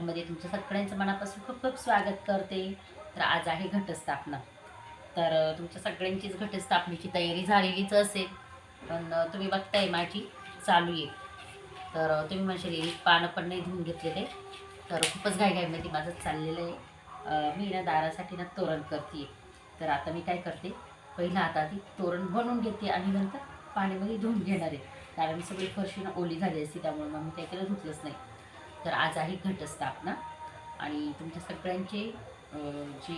ब्लॉगमध्ये तुमचं सगळ्यांचं मनापासून खूप खूप स्वागत करते. तर आज आहे घटस्थापना. तर तुमच्या सगळ्यांचीच घटस्थापनेची तयारी झालेलीच असेल, पण तुम्ही बघताय माझी चालू आहे. तर तुम्ही म्हणशील पानं पण नाही धुवून घेतलेले, तर खूपच घाईघाईमध्ये माझं चाललेलं आहे. मी ना दारासाठी ना तोरण करते. तर आता मी काय करते, पहिला आता आधी तोरण बनवून घेते आणि नंतर पाण्यामध्ये धुवून घेणार आहे. कारण सगळी फरशी ना ओली झाली असते, त्यामुळे मग मी काय केलं, धुतलंच नाही. तर आज आहे घटस्थापना आणि तुमच्या सगळ्यांचे जे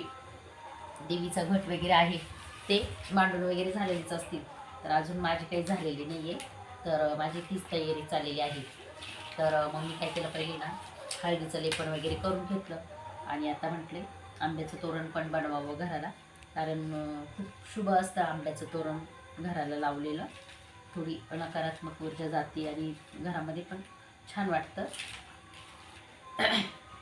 देवीचा घट वगैरे आहे ते मांडून वगैरे झालेलेच असतील. तर अजून माझी काही झालेली नाही आहे, तर माझी तीच तयारी चाललेली आहे. तर मग मी काय केलं, पहिले ना हळदीचं लेपन वगैरे करून घेतलं आणि आता म्हटले आंब्याचं तोरण पण बनवावं घराला. कारण खूप शुभ असतं आंब्याचं तोरण घराला लावलेलं. थोडी नकारात्मक ऊर्जा जाते आणि घरामध्ये पण छान वाटतं.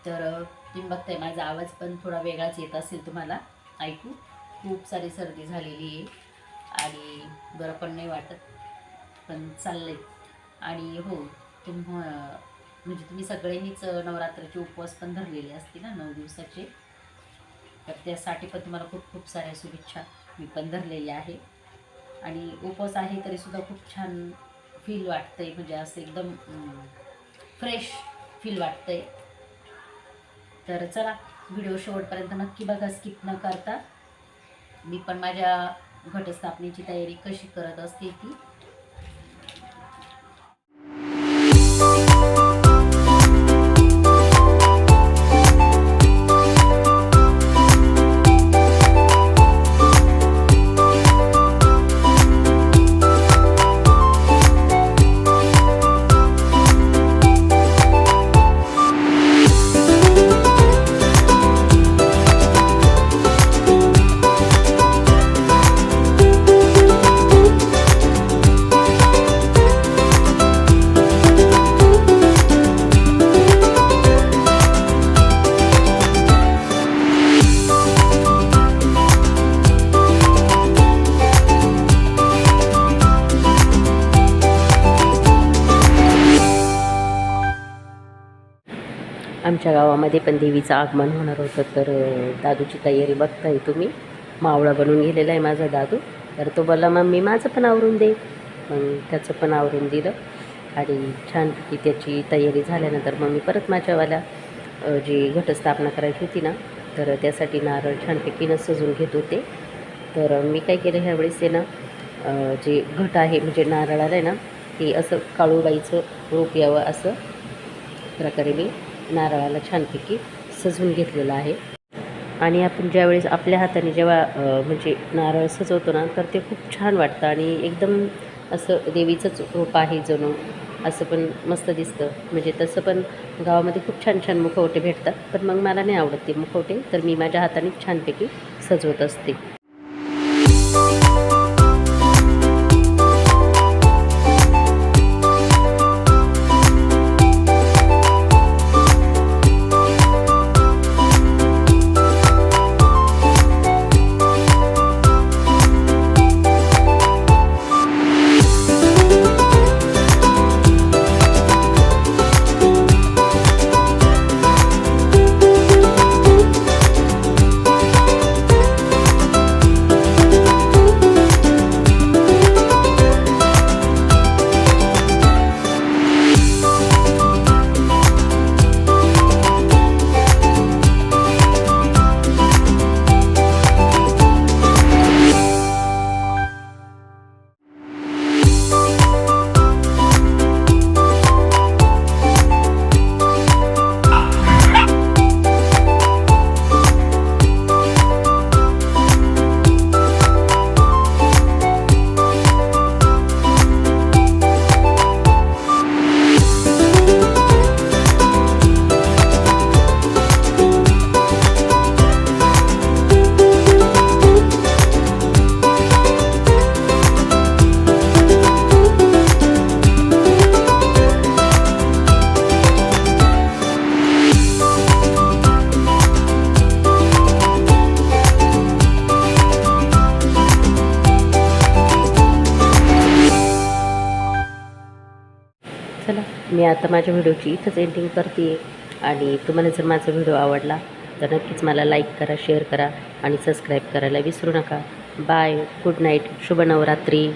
तर तुम्ही बघताय माझा आवाज पण थोडा वेगळाच येत असेल तुम्हाला ऐकू. खूप सारी सर्दी झालेली आहे आणि बरं पण नाही वाटत, पण चाललंय. आणि हो, म्हणजे तुम्ही सगळ्यांनीच नवरात्राचे उपवास पण धरलेले असतील ना 9 दिवसाचे. तर त्यासाठी पण तुम्हाला खूप खूप साऱ्या शुभेच्छा. मी पण धरलेले आहे आणि उपवास आहे तरीसुद्धा खूप छान फील वाटतंय, म्हणजे असं एकदम फ्रेश फील वाटतंय. तर चला, व्हिडिओ शेवटपर्यंत नक्की बघा, स्किप न करता. मी पण माझ्या घटस्थापनेची तयारी कशी करत असते ती. आमच्या गावामध्ये पण देवीचं आगमन होणार होतं, तर दादूची तयारी बघताय तुम्ही. मावळा बनवून गेलेला आहे माझा दादू. तर तो बोलला मम्मी माझं पण आवरून दे, मग त्याचं पण आवरून दिलं. आणि छानपैकी त्याची तयारी झाल्यानंतर मग मी परत माझ्यावाल्या जी घटस्थापना करायची होती ना, तर त्यासाठी नारळ छानपैकीनं सजून घेत होते. तर मी काय केलं ह्यावेळेस आहे ना, जे घट आहे म्हणजे नारळाला आहे ना, ते असं काळूबाईचं रूप यावं असं प्रकारे मी नारळाला छानपैकी सजवून घेतलेलं आहे. आणि आपण ज्यावेळेस आपल्या हाताने जेव्हा म्हणजे नारळ सजवतो ना, तर ते खूप छान वाटतं आणि एकदम असं देवीचंच रूप आहे जणू, असं पण मस्त दिसतं. म्हणजे तसं पण गावामध्ये खूप छान छान मुखवटे भेटतात, पण मग मला नाही आवडत ते मुखवटे, तर मी माझ्या हाताने छानपैकी सजवत असते. चला, मी आता माझ्या व्हिडिओची इथंच एंडिंग करते. आणि तुम्हाला जर माझा व्हिडिओ आवडला तर नक्कीच मला लाईक करा, शेअर करा आणि सबस्क्राईब करायला विसरू नका. बाय, गुड नाईट, शुभ नवरात्री.